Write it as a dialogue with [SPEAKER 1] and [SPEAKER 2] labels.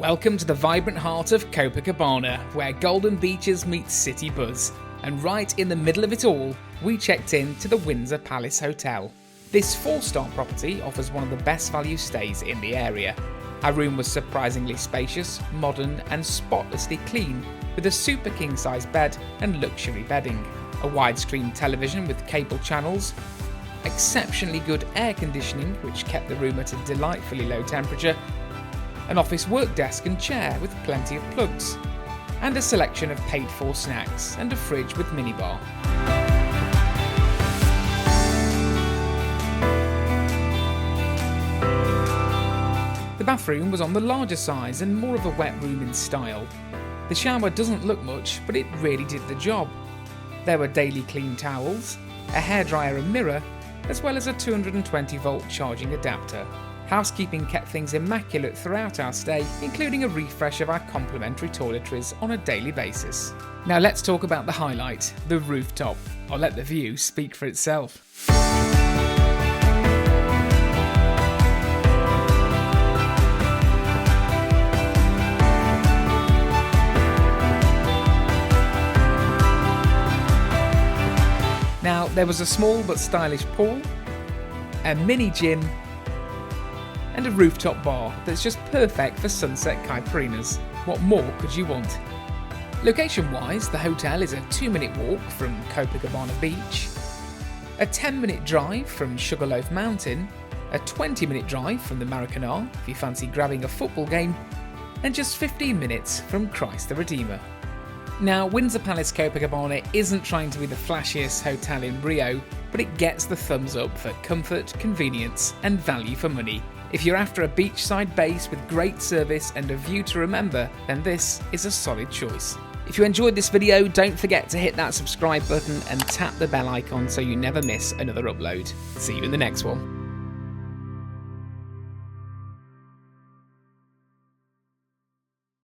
[SPEAKER 1] Welcome to the vibrant heart of Copacabana, where golden beaches meet city buzz. And right in the middle of it all, we checked in to the Windsor Palace Hotel. This 4-star property offers one of the best value stays in the area. Our room was surprisingly spacious, modern and spotlessly clean, with a super king-size bed and luxury bedding, a widescreen television with cable channels, exceptionally good air conditioning which kept the room at a delightfully low temperature, an office work desk and chair with plenty of plugs, and a selection of paid-for snacks and a fridge with minibar. The bathroom was on the larger size and more of a wet room in style. The shower doesn't look much, but it really did the job. There were daily clean towels, a hairdryer and mirror, as well as a 220-volt charging adapter. Housekeeping kept things immaculate throughout our stay, including a refresh of our complimentary toiletries on a daily basis. Now let's talk about the highlight, the rooftop. I'll let the view speak for itself. Now, there was a small but stylish pool, a mini gym, and a rooftop bar that's just perfect for sunset caipirinhas. What more could you want? Location-wise, the hotel is a 2-minute walk from Copacabana Beach, a 10-minute drive from Sugarloaf Mountain, a 20-minute drive from the Maracanã if you fancy grabbing a football game, and just 15 minutes from Christ the Redeemer. Now, Windsor Palace Copacabana isn't trying to be the flashiest hotel in Rio, but it gets the thumbs up for comfort, convenience, and value for money. If you're after a beachside base with great service and a view to remember, then this is a solid choice. If you enjoyed this video, don't forget to hit that subscribe button and tap the bell icon so you never miss another upload. See you in the next one.